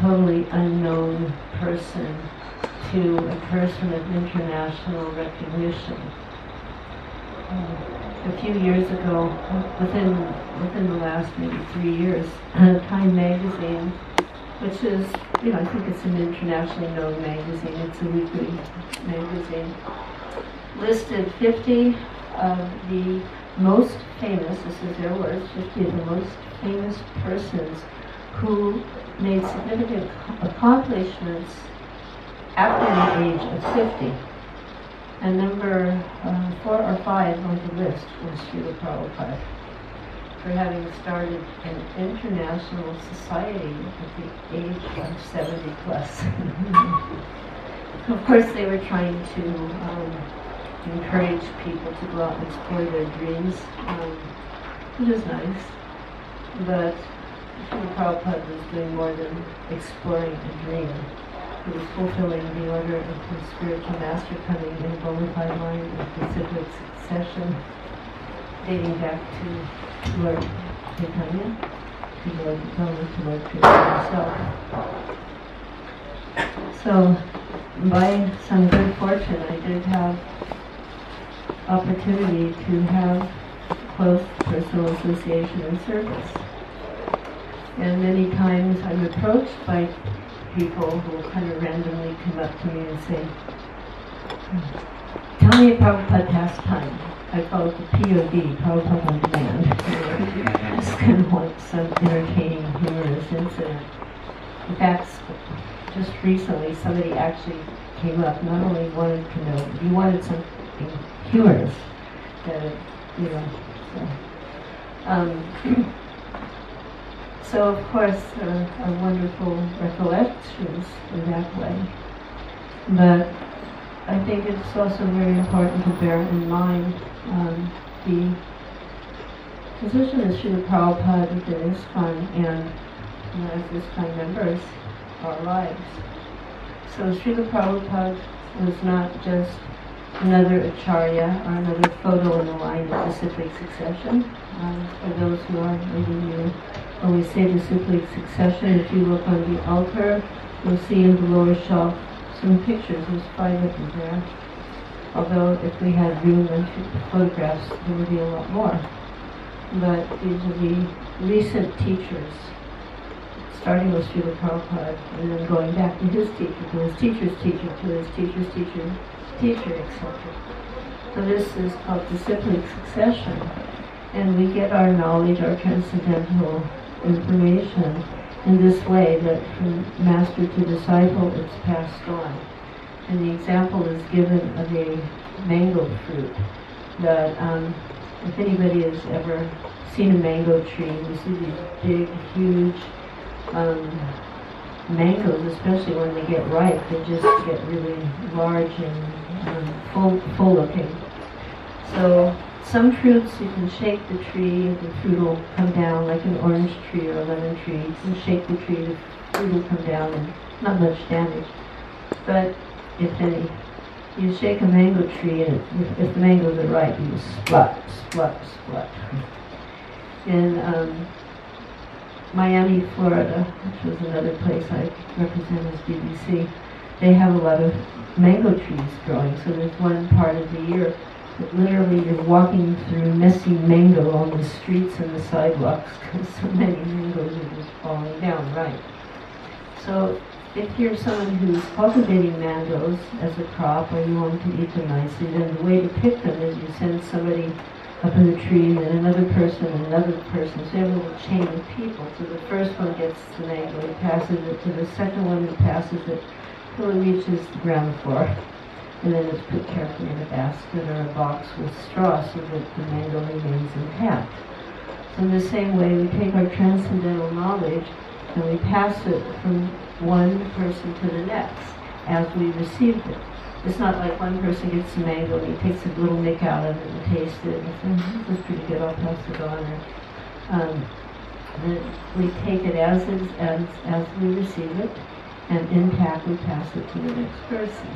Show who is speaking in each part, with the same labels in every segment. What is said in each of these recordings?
Speaker 1: totally unknown person to a person of international recognition. A few years ago, within the last maybe 3 years, Time magazine, which is, I think it's an internationally known magazine, it's a weekly magazine, listed 50 of the most famous, this is their words, 50 of the most famous persons who made significant accomplishments after the age of 50. And number 4 or 5 on the list was Srila Prabhupada, for having started an international society at the age of 70 plus. Of course, they were trying to encourage people to go out and explore their dreams, which is nice. But Srila Prabhupada was doing more than exploring a dream. He was fulfilling the order of his spiritual master, coming in a bona fide line of disciplic succession, dating back to Lord Chaitanya, to Lord Gita, to Lord Krishna himself. So, by some good fortune, I did have opportunity to have close personal association and service. And many times I'm approached by people who will kind of randomly come up to me and say, tell me a Prabhupada pastime. I call it the POD, Prabhupada on Demand. I just kind of want some entertaining, humorous incident. In fact, just recently somebody actually came up, not only wanted to know, but he wanted something humorous. So of course are wonderful recollections in that way. But I think it's also very important to bear in mind the position of Srila Prabhupada within ISKCON and as ISKCON members, our lives. So Srila Prabhupada was not just another acharya or another photo in the line of disciplic succession. For those who are maybe new, when we say disciplic succession, if you look on the altar, you'll see in the lower shelf some pictures. There's 5 of them there. Although if we had room and photographs, there would be a lot more. But these are the recent teachers, starting with Srila Prabhupada and then going back to his teacher, to his teacher's teacher, to his teacher's teacher, etc. So this is called disciplic succession. And we get our knowledge, our transcendental information in this way, that from master to disciple it's passed on. And the example is given of a mango fruit that if anybody has ever seen a mango tree, you see these big, huge mangoes, especially when they get ripe, they just get really large and full looking. So some fruits you can shake the tree, the fruit will come down, like an orange tree or a lemon tree. You can shake the tree, the fruit will come down, and not much damage. But if any, you shake a mango tree, and if the mangoes are ripe, you splut. In Miami, Florida, which was another place I represent as BBC, they have a lot of mango trees growing. So there's one part of the year that literally you're walking through messy mango on the streets and the sidewalks because so many mangoes are just falling down, right? So if you're someone who's cultivating mangoes as a crop, or you want to eat them nicely, then the way to pick them is you send somebody up in the tree, and then another person, and another person. So you have a little chain of people. So the first one gets the mango, he passes it to the second one, who passes it till it reaches the ground floor. And then it's put carefully in a basket or a box with straw so that the mango remains intact. So in the same way, we take our transcendental knowledge and we pass it from one person to the next as we received it. It's not like one person gets a mango and he takes a little nick out of it and tastes it and says, this is pretty good, I'll pass it on. We take it as we receive it, and intact we pass it to the next person.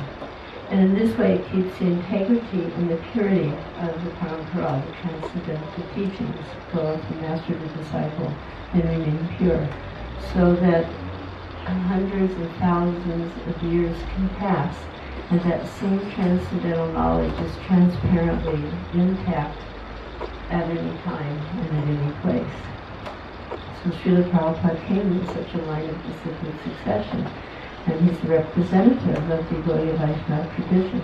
Speaker 1: And in this way it keeps the integrity and the purity of the parampara, the transcendental teachings, go from master to disciple and remain pure. So that hundreds and thousands of years can pass, and that same transcendental knowledge is transparently intact at any time and at any place. So Srila Prabhupada came in such a line of disciplic succession, and he's the representative of the Gaudiya Vaishnava tradition.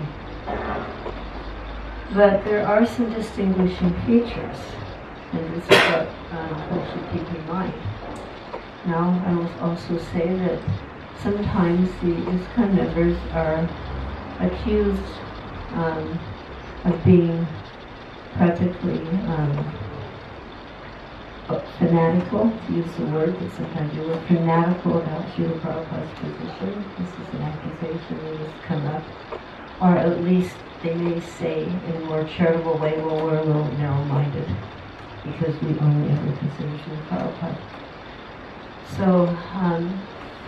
Speaker 1: But there are some distinguishing features, and this is what we should keep in mind. Now, I will also say that sometimes the ISKCON members are accused of being practically fanatical, to use the word that sometimes you were fanatical about Srila Prabhupada's position. This is an accusation that has come up. Or at least they may say in a more charitable way, well, we're a little narrow-minded because we only ever consider Srila Prabhupada. So,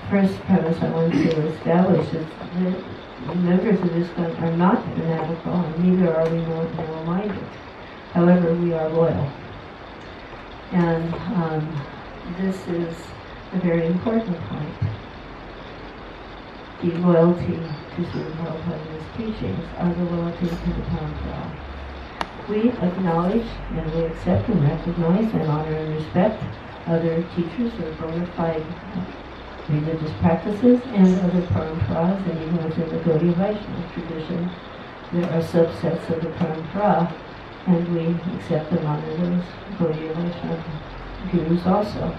Speaker 1: first premise I want to establish is that the members of ISKCON are not fanatical, and neither are we narrow-minded. However, we are loyal. And this is a very important point. The loyalty to Srila Prabhupada and his teachings are the loyalty to the Parampara. We acknowledge and we accept and recognize and honor and respect other teachers or bona fide religious practices and other paramparas, and even within the Gaudiya Vaishnava tradition, there are subsets of the parampara, and we accept and honor those Gaudiya Vaishnava gurus also.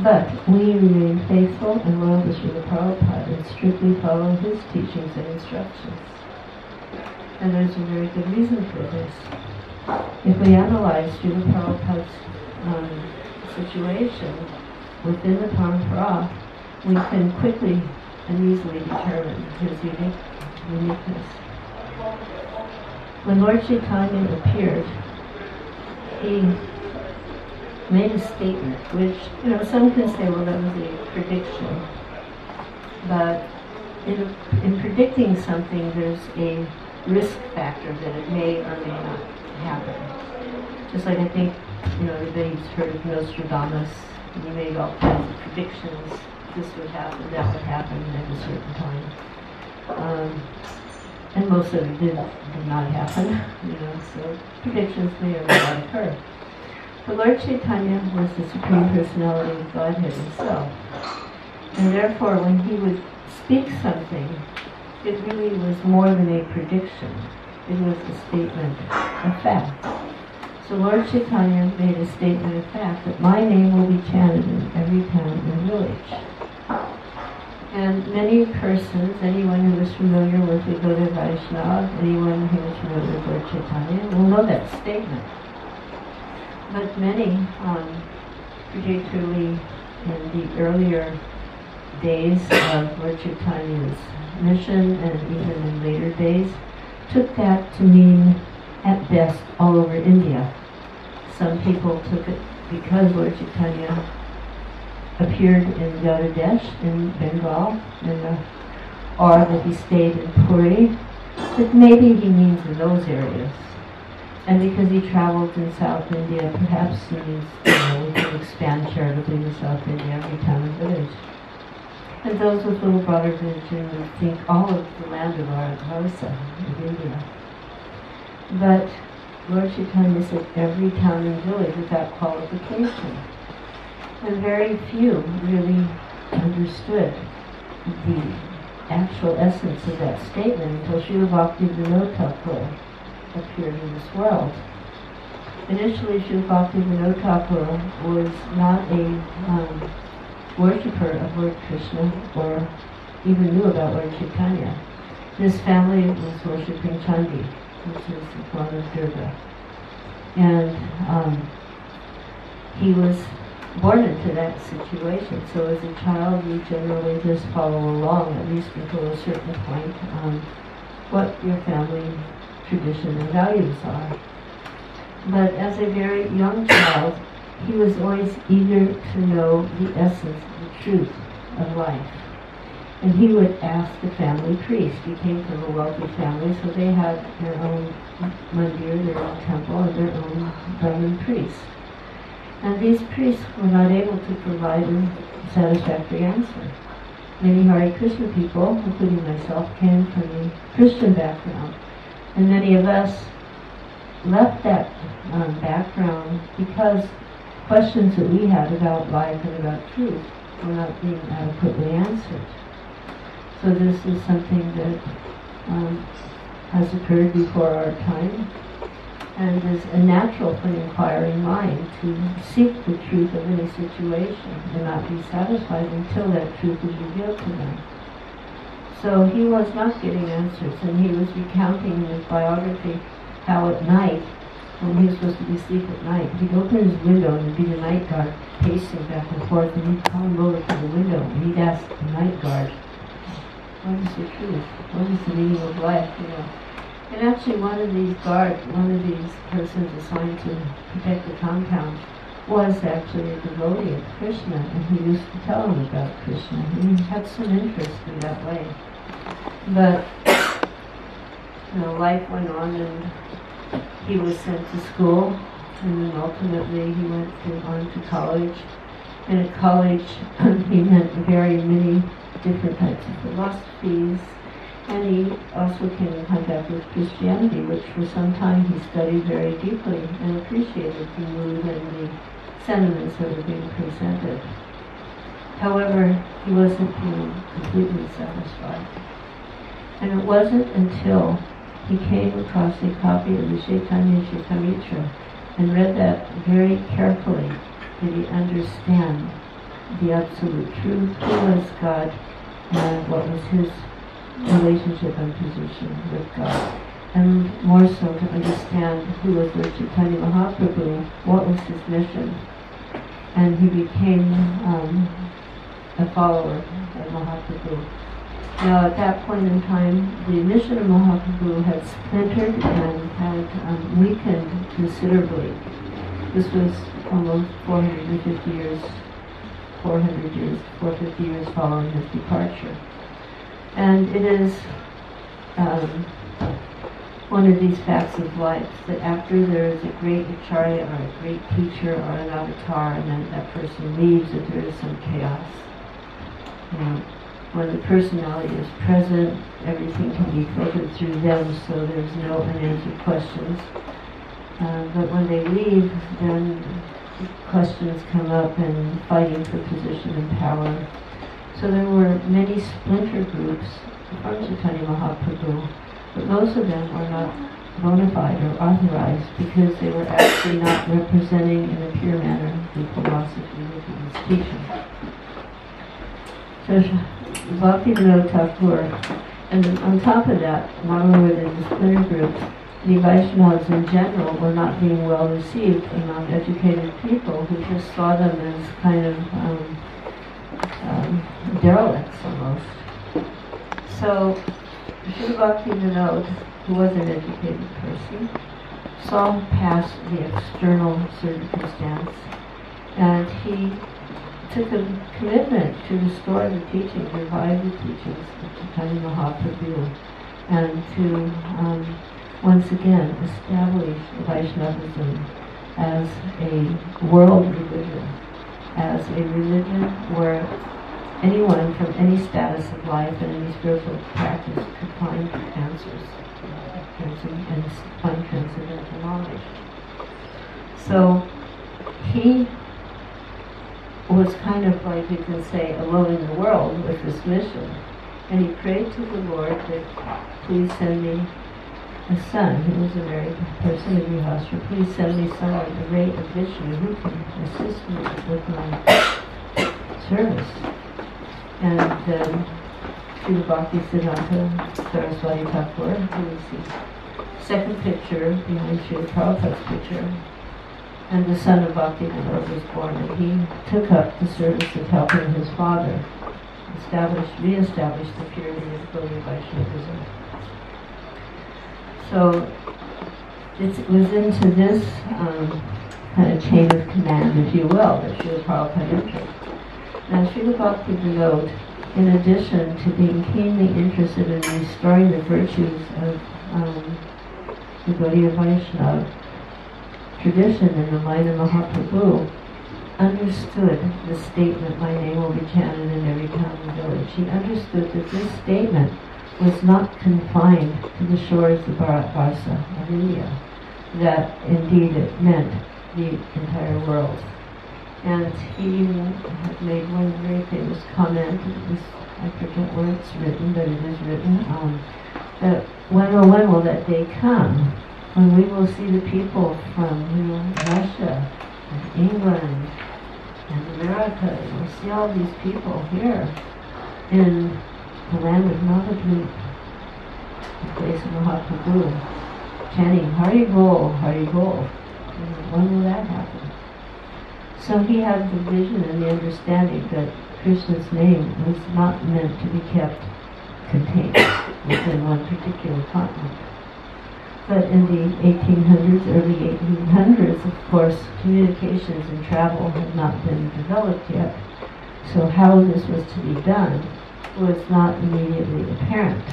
Speaker 1: But we remain faithful and loyal to Srila Prabhupada and strictly follow his teachings and instructions. And there's a very good reason for this. If we analyze Srila Prabhupada's situation within the parampara, we can quickly and easily determine his uniqueness. When Lord Chaitanya appeared, he made a statement which, some can say, well, that was a prediction. But in predicting something, there's a risk factor that it may or may not happen. Just like I think, everybody's heard of Nostradamus, and he made all kinds of predictions. This would happen, that would happen at a certain time. And most of it did not happen, so predictions may or may not occur. But Lord Chaitanya was the Supreme Personality of Godhead himself. And therefore, when he would speak something, it really was more than a prediction. It was a statement of fact. So Lord Chaitanya made a statement of fact that my name will be chanted in every town and village. And many persons, anyone who is familiar with the Gaudiya Vaishnava, anyone who is familiar with Lord Chaitanya, will know that statement. But many, particularly in the earlier days of Lord Chaitanya's mission and even in later days, took that to mean, at best, all over India. Some people took it because Lord Chaitanya appeared in Gaudadesh in Bengal, or that he stayed in Puri, that maybe he means in those areas. And because he traveled in South India, perhaps he means, we can expand charitably to South India, every town and village. And those with little broader vision would think all of the land of Bharata, of India. But Lord Chaitanya said every town and village without qualification. And very few really understood the actual essence of that statement until Srila Bhaktivedanta appeared in this world. Initially, Srila Bhaktivedanta was not a worshipper of Lord Krishna or even knew about Lord Chaitanya. His family was worshipping Chandi, which is the form of Durga. And he was born into that situation. So as a child, you generally just follow along, at least until a certain point, what your family tradition and values are. But as a very young child, he was always eager to know the essence, the truth of life. And he would ask the family priest. He came from a wealthy family, so they had their own mandir, their own temple, and their own Brahmin priests. And these priests were not able to provide a satisfactory answer. many Hare Krishna people, including myself, came from a Christian background. And many of us left that background because questions that we had about life and about truth were not being adequately answered. So this is something that has occurred before our time, and is a natural for an inquiring mind to seek the truth of any situation and not be satisfied until that truth is revealed to them. So he was not getting answers, and he was recounting in his biography how at night, when he was supposed to be asleep at night, he'd open his window and there'd be the night guard pacing back and forth, and he'd call him over to the window and he'd ask the night guard, what is the truth? What is the meaning of life? And actually one of these persons assigned to protect the compound was actually a devotee of Krishna, and he used to tell him about Krishna. And he had some interest in that way. But life went on, and he was sent to school, and then ultimately he went on to college. And at college he met very many different types of philosophies, and he also came in contact with Christianity, which for some time he studied very deeply and appreciated the mood and the sentiments that were being presented. However, he wasn't feeling completely satisfied. And it wasn't until he came across a copy of the Chaitanya Charitamrita and read that very carefully did he understand the absolute truth, who was God, and what was his relationship and position with God. And more so to understand who was Lord Chaitanya Mahaprabhu, what was his mission. And he became a follower of Mahaprabhu. Now at that point in time, the mission of Mahaprabhu had splintered and had weakened considerably. This was almost 450 years following his departure. And it is one of these facts of life that after there is a great acharya or a great teacher or an avatar, and then that person leaves, that there is some chaos. When the personality is present, everything can be filtered through them, so there's no unanswered questions. But when they leave, then questions come up and fighting for position and power. So there were many splinter groups from Chaitanya Mahaprabhu, but most of them were not bona fide or authorized because they were actually not representing in a pure manner the philosophy that he was teaching. So Bhaktivinoda Thakur, and on top of that, not only were there the splinter groups, the Vaishnavas in general were not being well received among educated people who just saw them as kind of derelicts almost. So Srila Bhaktivinoda, who was an educated person, saw past the external circumstance, and he took a commitment to restore the teachings, revive the teachings of Chaitanya Mahaprabhu, and to once again establish Vaishnavism as a world religion, as a religion where anyone from any status of life and any spiritual practice could find answers and find transcendental knowledge. So he was kind of like, you can say, alone in the world with this mission. And he prayed to the Lord that, please send me a son. He was a married person in Grihastha. Please send me someone at the rate of Vishnu who can assist me with my service. And then Srila Bhaktisiddhanta Saraswati Thakur, who is the second picture behind Srila Prabhupada's picture, and the son of Bhaktivinoda was born, and he took up the service of helping his father re-establish the purity of Gaudiya Vaishnavism. So it was into this kind of chain of command, if you will, that Srila Prabhupada entered. Now Srila Bhaktivinoda, in addition to being keenly interested in restoring the virtues of the Gaudiya Vaishnava tradition in the line of Mahaprabhu, understood the statement, "My name will be chanted in every town and village." He understood that this statement was not confined to the shores of Bharatvarsa of India, that indeed it meant the entire world. And he had made one very famous comment, I forget where it's written, but it is written, that when will that day come when we will see the people from Russia and England and America, and we'll see all these people here in the land of Navadvip, the place of Mahaprabhu, chanting Hare Bol, Hare Bol. When will that happen? So he had the vision and the understanding that Krishna's name was not meant to be kept contained within one particular continent. But in the 1800s, early 1800s, of course, communications and travel had not been developed yet. So how this was to be done was not immediately apparent.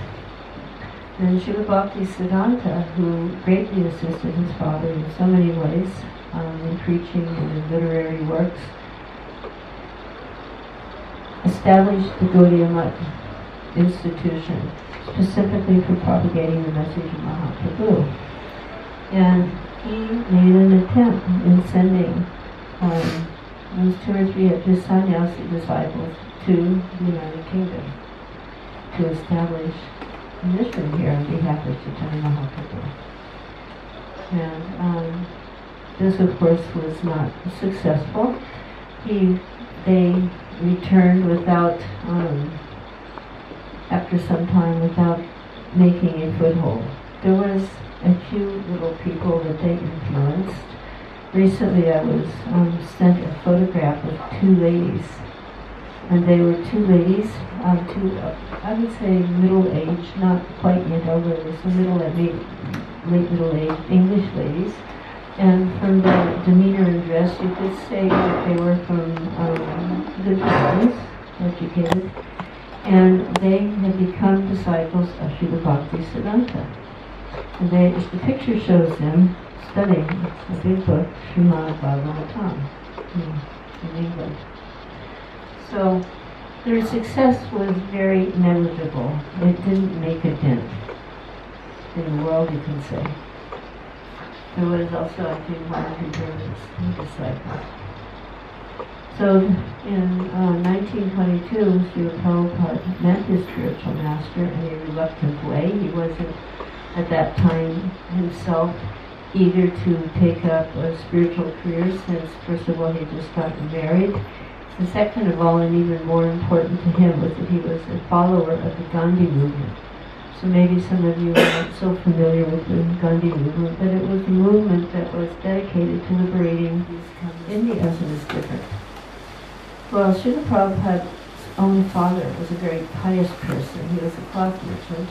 Speaker 1: And Srila Bhaktisiddhanta, who greatly assisted his father in so many ways, in preaching and in literary works, established the Gaudiya Math institution specifically for propagating the message of Mahaprabhu. And he made an attempt in sending those 2 or 3 of his sannyasi disciples to the United Kingdom to establish a mission here on behalf of Chaitanya Mahaprabhu. And this, of course, was not successful. They returned without, after some time, without making a foothold. There was a few little people that they influenced. Recently I was sent a photograph of 2 ladies, and they were 2 ladies, I would say middle-aged, not quite yet elderly, so late middle-aged English ladies. And from their demeanor and dress, you could say that they were from good families, educated, and they had become disciples of Srila Bhaktisiddhanta. And the picture shows them studying a big book, Srimad Bhagavatam, in England. So their success was very negligible. It didn't make a dent in the world, you can say. There was also, I think, 1 or 2 disciples. So in 1922, Srila Prabhupada met his spiritual master in a reluctant way. He wasn't at that time himself eager to take up a spiritual career, since first of all he just gotten married. And second of all, and even more important to him, was that he was a follower of the Gandhi movement. So maybe some of you are not so familiar with the Gandhi movement, but it was a movement that was dedicated to liberating India. As it is different. Well, Srila Prabhupada's own father was a very pious person. He was a cloth merchant,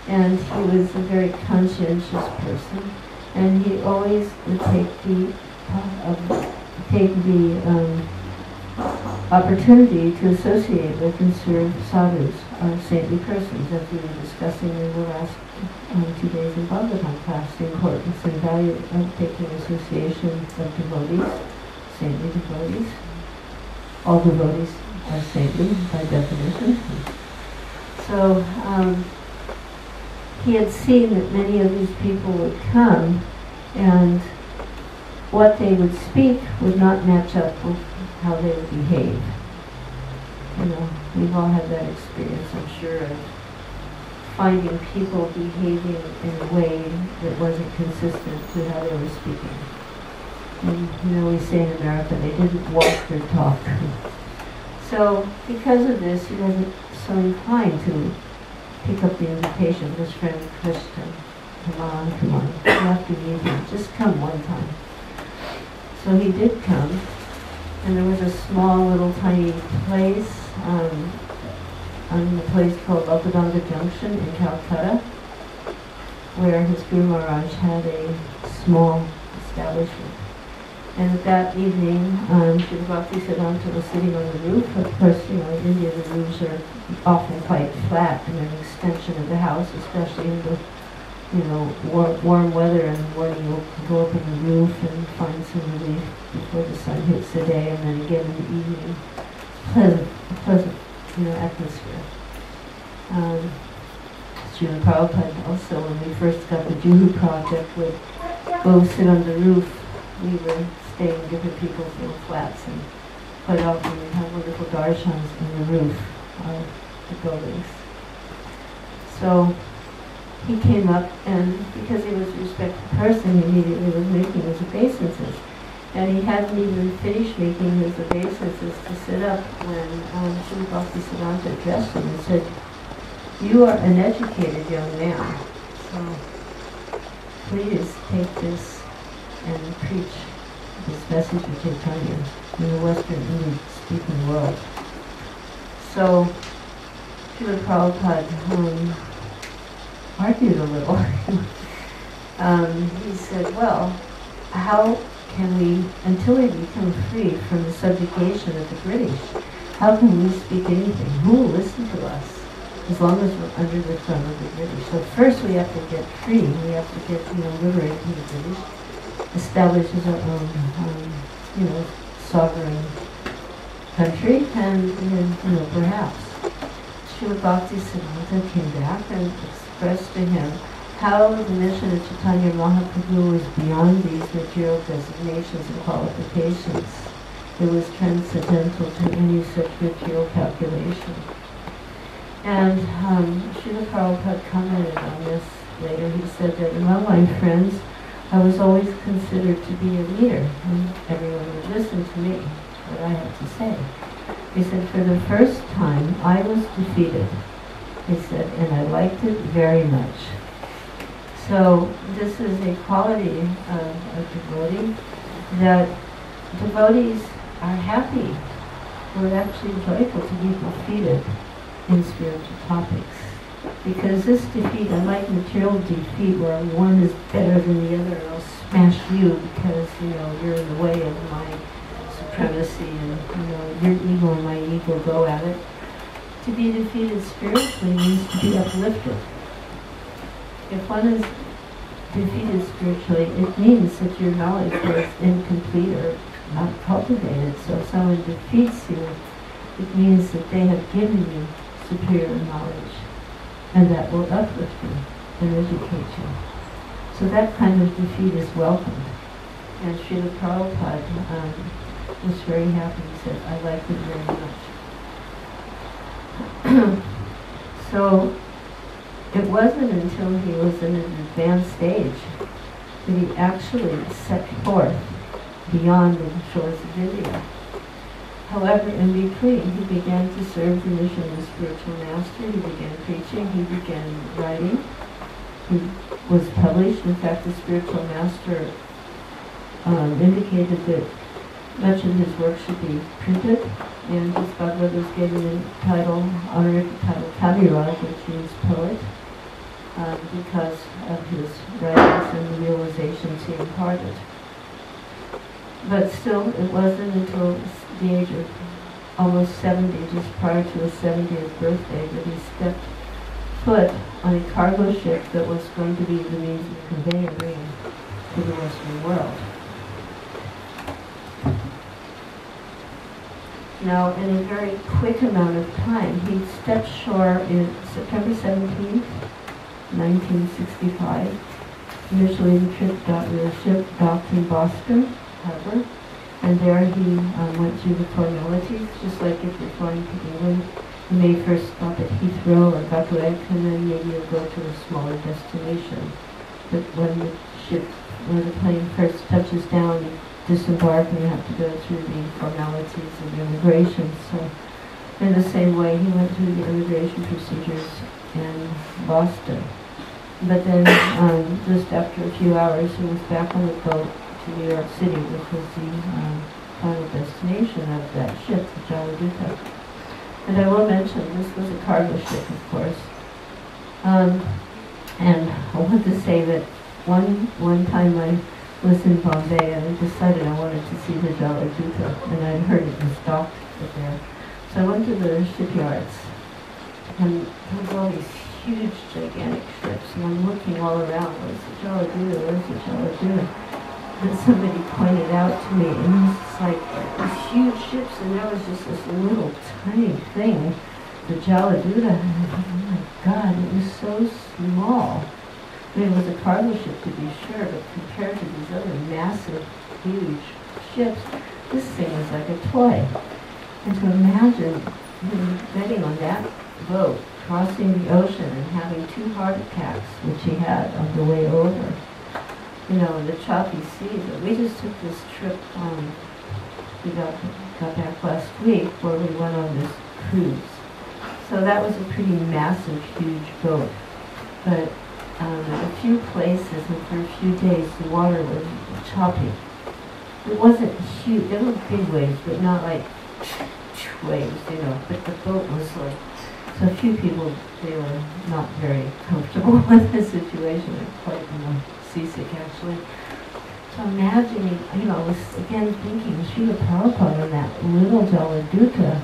Speaker 1: and he was a very conscientious person, and he always would take the opportunity to associate with and serve sadhus, saintly persons, as we were discussing in the last 2 days in Bhagavatam class, the importance and value of taking association of devotees, saintly devotees. All devotees are saintly by definition. So he had seen that many of these people would come, and what they would speak would not match up with how they would behave. We've all had that experience, I'm sure, of finding people behaving in a way that wasn't consistent with how they were speaking. And we say in America, they didn't walk their talk. So because of this, he wasn't so inclined to pick up the invitation of his friend Krishna. Come on, you have to meet him. Just come one time. So he did come, and there was a small little tiny place on the place called Lokadanga Junction in Calcutta, where his Guru Maharaj had a small establishment. And that evening, Srila Bhaktisiddhanta was sitting on the roof. Of course, in India the roofs are often quite flat and an extension of the house, especially in the warm weather in the morning, you'll go up on the roof and find some relief before the sun hits the day, and then again in the evening. Pleasant, atmosphere. Srila Prabhupada also, when we first got the Juhu project, would go sit on the roof. We were staying in different people's little flats, and quite often we'd have wonderful darshans in the roof of the buildings. So he came up, and because he was a respected person, he immediately was making his obeisances. And he hadn't even finished making his obeisances to sit up when Srila BHAKTAfilms addressed him and said, "You are an educated young man, so please take this and preach this message of Chaitanya in the Western English-speaking world." So Srila Prabhupada argued a little. He said, well, how can we, until we become free from the subjugation of the British, how can we speak anything? Who will listen to us as long as we're under the thumb of the British? So first we have to get free. We have to get, liberated from the British, establish as our own, sovereign country, and then, perhaps Srila BHAKTAfilms came back and expressed to him how the mission of Chaitanya Mahaprabhu was beyond these material designations and qualifications. It was transcendental to any such material calculation. And Srila Prabhupada commented on this later. He said that among my friends, I was always considered to be a leader, and everyone would listen to me, what I had to say. He said, for the first time, I was defeated. He said, and I liked it very much. So this is a quality of a devotee, that devotees are happy. We're actually joyful to be defeated in spiritual topics. Because this defeat, unlike material defeat where one is better than the other, and I'll smash you because, you're in the way of my supremacy, and, your ego and my ego go at it. To be defeated spiritually means to be uplifted. If one is defeated spiritually, it means that your knowledge is incomplete or not cultivated. So if someone defeats you, it means that they have given you superior knowledge, and that will uplift you and educate you. So that kind of defeat is welcomed. And Srila Prabhupada was very happy. He said, I liked it very much. So it wasn't until he was in an advanced stage that he actually set forth beyond the shores of India. However, in between, he began to serve the mission of the spiritual master. He began preaching. He began writing. He was published. In fact, the spiritual master indicated that much of his work should be printed, and his godbrothers gave him the title, honorific title, Kaviraj, which means poet, because of his writings and the realizations he imparted. But still, it wasn't until the age of almost 70, just prior to his 70th birthday, that he stepped foot on a cargo ship that was going to be the means of conveying grain to the Western world. Now, in a very quick amount of time, he stepped shore in September 17th, 1965. Initially, the ship docked in Boston Harbor, and there he went through the formalities, just like if you're flying to England. You may first stop at Heathrow or Gatwick, and then maybe you'll go to a smaller destination. But when the plane first touches down, you disembark and you have to go through the formalities of immigration. So in the same way, he went through the immigration procedures in Boston. But then just after a few hours, he was back on the boat to New York City, which was the final destination of that ship, the Jaladuta. And I will mention, this was a cargo ship, of course. And I want to say that one time I was in Bombay and I decided I wanted to see the Jaladuta, and I'd heard it was docked there. So I went to the shipyards, and there were all these huge, gigantic ships, and I'm looking all around like these huge ships, and there was just this little tiny thing, the Jaladuta, and I thought, oh my God, it was so small. I mean, it was a cargo ship to be sure, but compared to these other massive, huge ships, this thing was like a toy. And to imagine him getting on that boat, crossing the ocean and having 2 heart attacks, which he had on the way over, you know, in the choppy seas. But we just took this trip, we got back last week, where we went on this cruise. So that was a pretty massive, huge boat. But in a few places and for a few days, the water was choppy. It wasn't huge, there were big waves, but not like waves, you know, but the boat was like, so a few people, they were not very comfortable with the situation, quite, you know, seasick actually. So imagining, you know, I was again thinking, Srila Prabhupada on that little Jaladuta,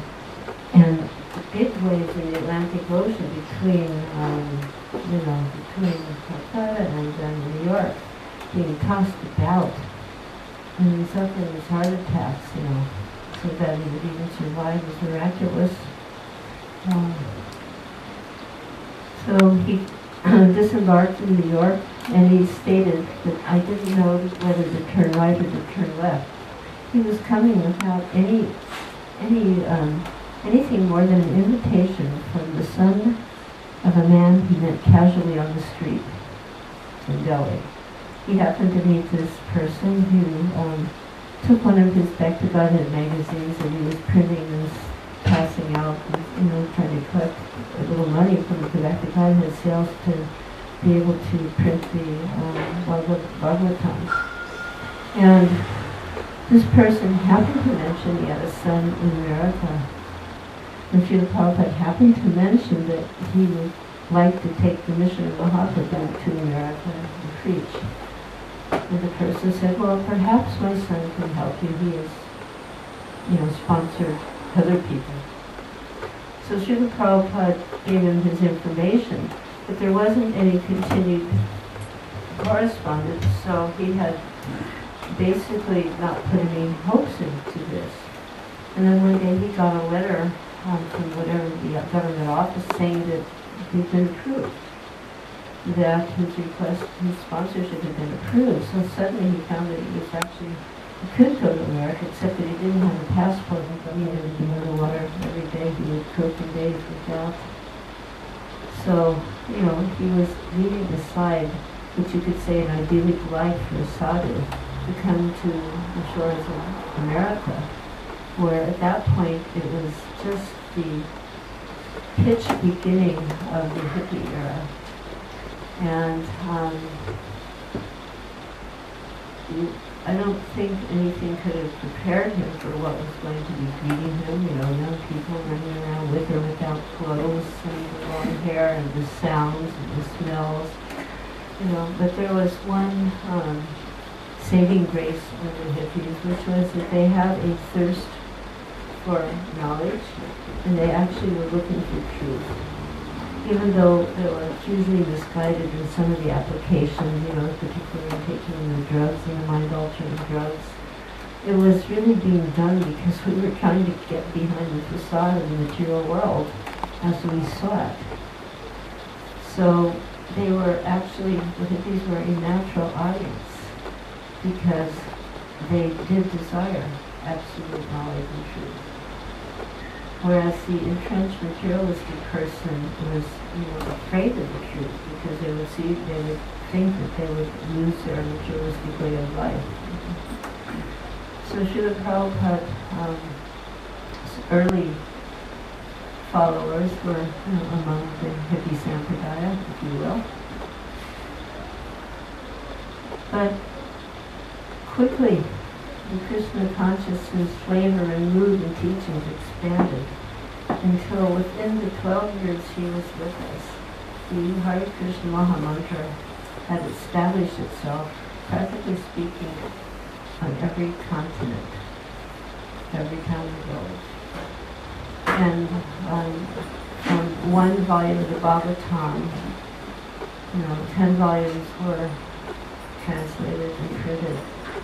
Speaker 1: and the big waves in the Atlantic Ocean between, you know, between Calcutta and New York, being tossed about, and he suffered his heart attacks, you know, so that he would even survive was miraculous. So he disembarked in New York, and he stated that I didn't know whether to turn right or to turn left. He was coming without anything more than an invitation from the son of a man he met casually on the street in Delhi. He happened to meet this person who took one of his Back to Godhead magazines, and he was printing and passing out, you know, trying to collect a little money from the Back to Godhead sales to be able to print the Bhagavatam. And this person happened to mention he had a son in America. And Srila Prabhupada happened to mention that he would like to take the mission of Mahaprabhu to America and preach. And the person said, well, perhaps my son can help you. He has, you know, sponsored other people. So Srila Prabhupada gave him his information, but there wasn't any continued correspondence, so he had basically not put any hopes into this. And then one day he got a letter from whatever the government office saying that he'd been approved, that his request, his sponsorship had been approved. So suddenly he found that he was actually, he could go to America, except that he didn't have a passport. He needed to be underwater every day. He would cook in days without. So, you know, he was leaving aside what you could say an idyllic life for a sadhu to come to the shores of America, where at that point it was just the pitch beginning of the hippie era. And I don't think anything could have prepared him for what was going to be greeting him. You know, young people running around with or without clothes, and the long hair, and the sounds, and the smells. You know, but there was one saving grace of the hippies, which was that they had a thirst for knowledge, and they actually were looking for truth. Even though they were hugely misguided in some of the applications, you know, particularly in taking the drugs and the mind-altering drugs, it was really being done because we were trying to get behind the facade of the material world as we saw it. So they were actually, the hippies were a natural audience because they did desire absolute knowledge and truth. Whereas the entrenched materialistic person was, you know, afraid of the truth because they would think that they would lose their materialistic way of life. So Srila Prabhupada's early followers were, you know, among the hippie sampradaya, if you will. But quickly, the Krishna consciousness, flavor, and mood and teachings expanded until within the 12 years he was with us, the Hare Krishna Maha Mantra had established itself, practically speaking, on every continent, every town and village. And from one volume of the Bhagavatam, you know, 10 volumes were translated and printed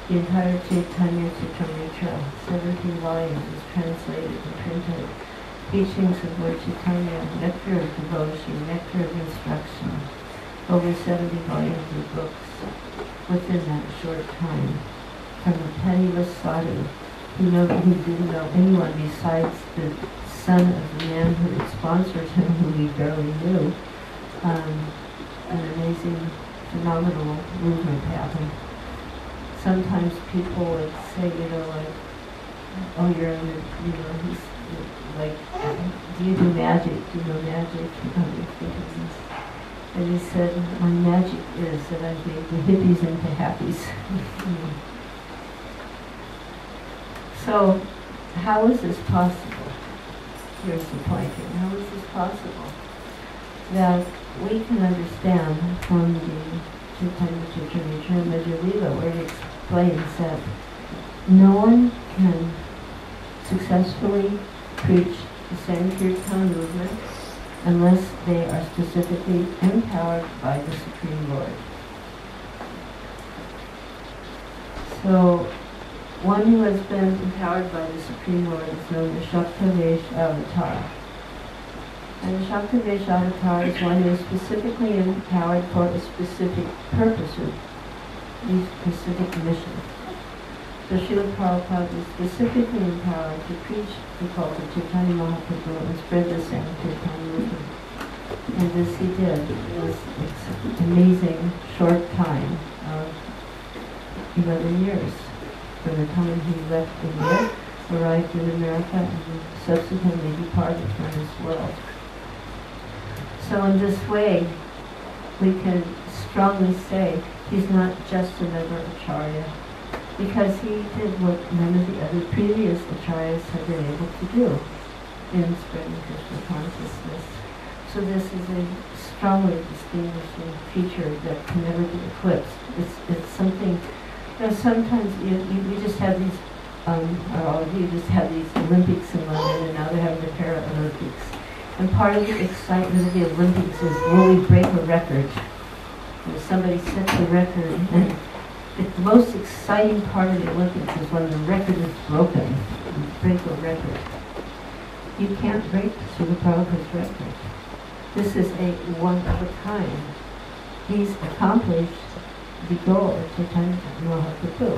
Speaker 1: The entire Chaitanya Charitamrita, 17 volumes, is translated and printed. Teachings of Lord Chaitanya, nectar of devotion, nectar of instruction. Over 70 volumes of books within that short time. From a penniless sadhu who didn't know anyone besides the son of the man who had sponsored him, who he barely knew. An amazing, phenomenal movement happened. Sometimes people would say, like, oh, he's like, do you do magic? Do you know magic? And he said, my magic is that I've made the hippies into happies. So, how is this possible? Here's the point here. How is this possible? That we can understand from the Chaitanya Charitamrita and Madhya where it explains that no one can successfully preach the Sankirtan movement unless they are specifically empowered by the Supreme Lord. So, one who has been empowered by the Supreme Lord is known as BHAKTAfilms Avatar. And the BHAKTAfilms Avatar is one who is specifically empowered for a specific purpose, or a specific mission. So Srila Prabhupada was specifically empowered to preach the cult of Chaitanya Mahaprabhu and spread the Sankirtan movement. And this he did. It was an amazing short time of 11 years. From the time he left India, arrived in America, and subsequently departed from this world. So in this way, we can strongly say he's not just another acharya, because he did what none of the other previous acharyas have been able to do in spreading Krishna consciousness. So this is a strongly distinguishing feature that can never be eclipsed. It's something. Sometimes we just have these, or all of you just have these Olympics in London, and now they're having the Paralympics. And part of the excitement of the Olympics is, will we break a record? Somebody sets a record, and the most exciting part of the Olympics is when the record is broken. You break a record. You can't break Srila Prabhupada's record. This is a one of a kind. He's accomplished the goal of Chaitanya Mahaprabhu.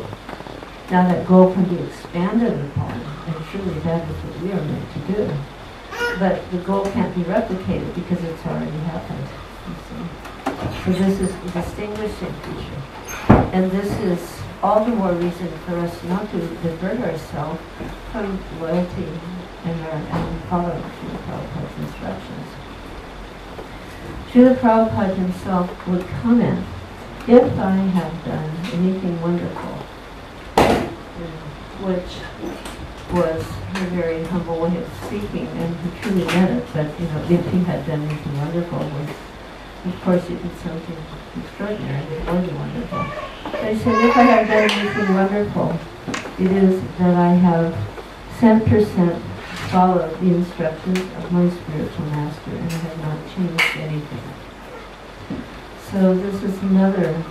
Speaker 1: Now that goal can be expanded upon, and surely that is what we are meant to do. But the goal can't be replicated because it's already happened. You see? So this is a distinguishing feature. And this is all the more reason for us not to divert ourselves from loyalty and following Srila Prabhupada's instructions. Srila Prabhupada himself would comment, if I have done anything wonderful, which was a very humble way of speaking, and he truly meant it, but if he had done anything wonderful, of course he did something extraordinary, it was wonderful. But he said, if I have done anything wonderful, it is that I have 100% followed the instructions of my spiritual master, and I have not changed anything. So this is another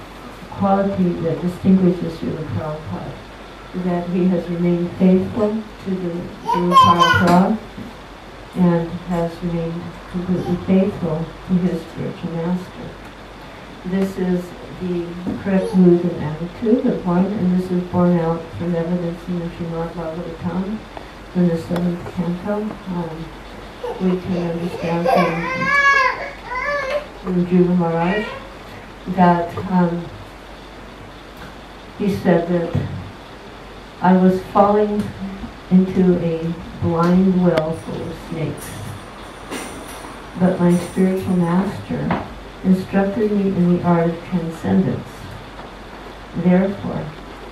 Speaker 1: quality that distinguishes Srila Prabhupada, that he has remained faithful to the Guru Parampara and has remained completely faithful to his spiritual master. This is the correct mood and attitude of one, and this is borne out from evidence in the Srimad Bhagavatam in the 7th canto. We can understand from Dhruva Maharaj that he said that I was falling into a blind well full of snakes, but my spiritual master instructed me in the art of transcendence. Therefore,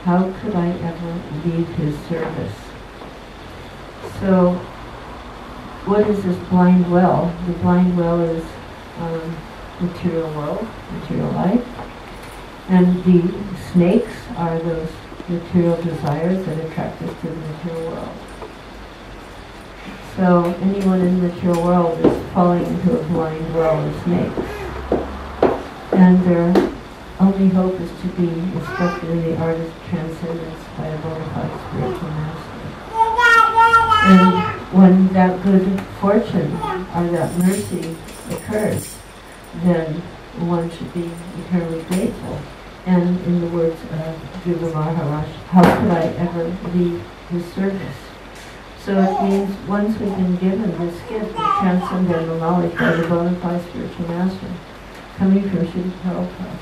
Speaker 1: how could I ever leave his service? So, what is this blind well? The blind well is material world, material life, and the snakes are those material desires that attract us to the material world. So anyone in the material world is falling into a blind well of snakes. And there only hope is to be instructed in the art of transcendence by a bona fide spiritual master. And when that good fortune or that mercy occurs, then one should be eternally grateful. And in the words of Guru Maharaj, how could I ever leave his service? So it means once we've been given this gift of transcendental knowledge by the bona fide spiritual master, coming from Srila Prabhupada,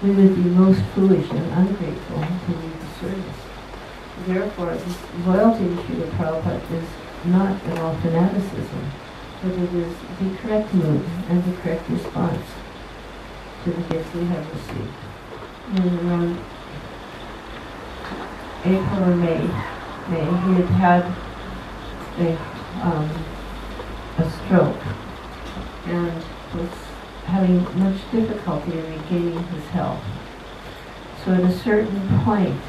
Speaker 1: we would be most foolish and ungrateful to leave the service. Therefore, this loyalty to Srila Prabhupada is not at all fanaticism, but it is the correct move and the correct response to the gifts we have received. And around April or May, he had a stroke and was having much difficulty in regaining his health. So at a certain point,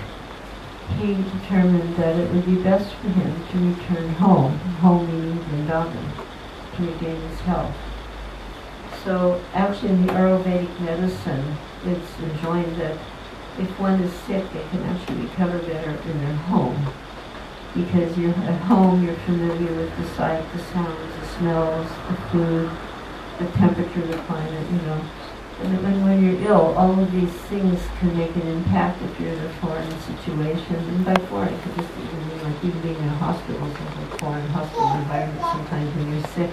Speaker 1: he determined that it would be best for him to return home meaning Vrindavan, to regain his health. So actually in the Ayurvedic medicine, it's enjoined that if one is sick, they can actually recover better in their home. Because you're at home, you're familiar with the sight, the sounds, the smells, the food, the temperature, the climate, And when you're ill, all of these things can make an impact if you're in a foreign situation. And by foreign, it could just even mean like even being in a hospital, something like foreign hospital environment sometimes when you're sick.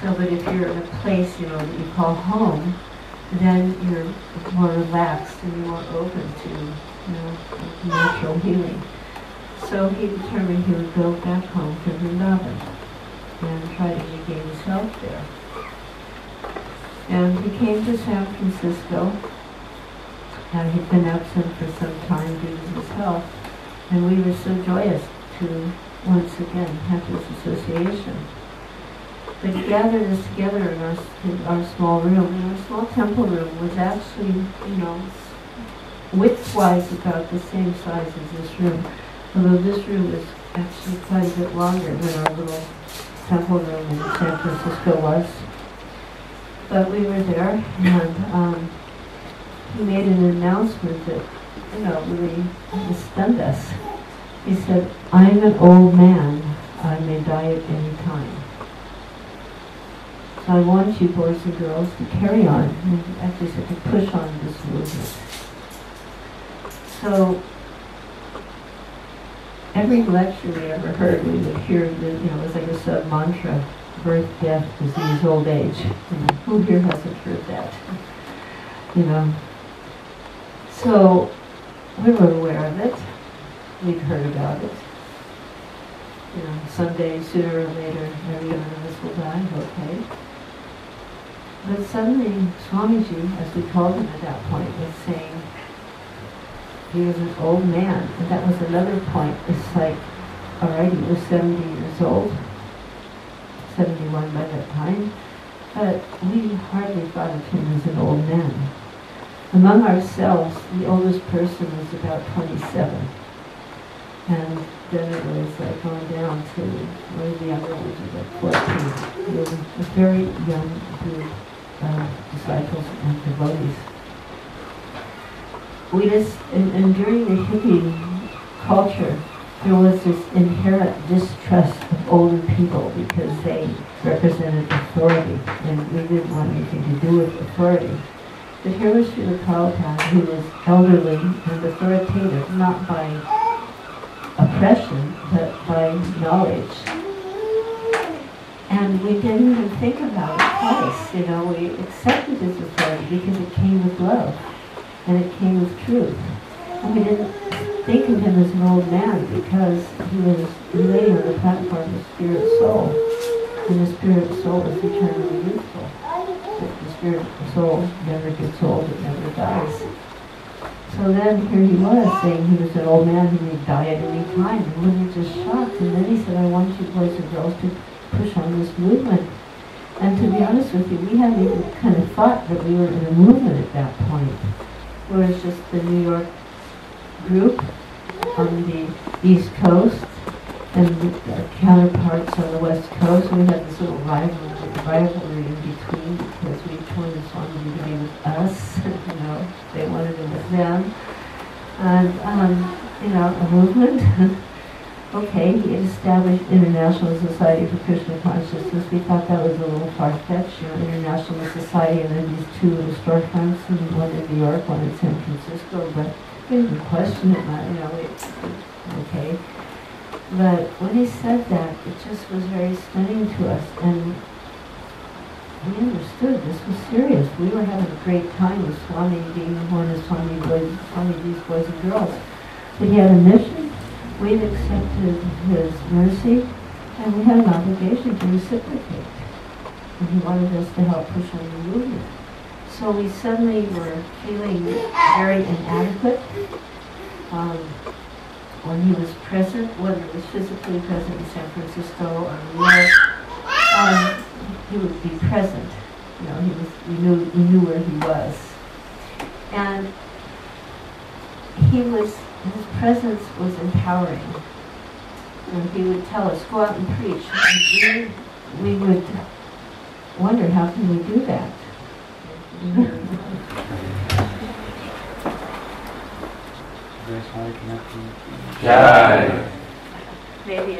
Speaker 1: But if you're in a place, that you call home, then you're more relaxed and you're more open to, natural healing. So he determined he would go back home to Vrindavan and try to regain his health there. And he came to San Francisco. He'd been absent for some time due to his health, and we were so joyous to once again have this association. But he gathered us together in our small room, and our small temple room was actually, width-wise about the same size as this room, although this room was actually quite a bit longer than our little temple room in San Francisco was. But we were there, and he made an announcement that, really stunned us. He said, "I'm an old man. I may die at any time. So I want you boys and girls to carry on," and actually said to push on this movement. So every lecture we ever heard, we would hear it was like a sub-mantra: birth, death, disease, old age. Who here hasn't heard that? So we were aware of it. We'd heard about it. Someday, sooner or later, every one of us will die. Okay. But suddenly, Swamiji, as we called him at that point, was saying he was an old man. And that was another point. It's like, all right, he was 70 years old. 71 by that time, but we hardly thought of him as an old man. Among ourselves, the oldest person was about 27, and then it was like going down to one of the younger ones was like 14. It was a very young group of disciples and devotees. And during the hippie culture, there was this inherent distrust of older people because they represented authority, and we didn't want anything to do with authority. But here was Srila Prabhupada, who was elderly and authoritative, not by oppression, but by knowledge. And we didn't even think about it twice, we accepted his authority because it came with love, and it came with truth. And we didn't think of him as an old man because he was laying on the platform of spirit soul, and the spirit soul is eternally youthful. The spirit soul never gets old, it never dies. So then here he was saying he was an old man who may die at any time, and we were just shocked. And then he said, "I want you boys and girls to push on this movement." And to be honest with you, we hadn't even kind of thought that we were in a movement at that point, where it's just the New York group on the East Coast and our counterparts on the West Coast. We had this little rivalry with the rivalry in between because we each one just wanted to be with us. They wanted to be with them. And, a movement. Okay, he established International Society for Krishna Consciousness. We thought that was a little far-fetched, International Society, and then these two little storefronts, and one in New York, one in San Francisco, but we didn't question it, okay. But when he said that, it just was very stunning to us, and we understood this was serious. We were having a great time with Swami being one of these boys and girls. But he had a mission. We'd accepted his mercy, and we had an obligation to reciprocate. And he wanted us to help push on the movement. So we suddenly were feeling very inadequate. When he was present, whether he was physically present in San Francisco or New York, he would be present. We knew where he was. And his presence was empowering. And he would tell us, go out and preach. And we would wonder, how can we do that?
Speaker 2: Jai.
Speaker 1: Maybe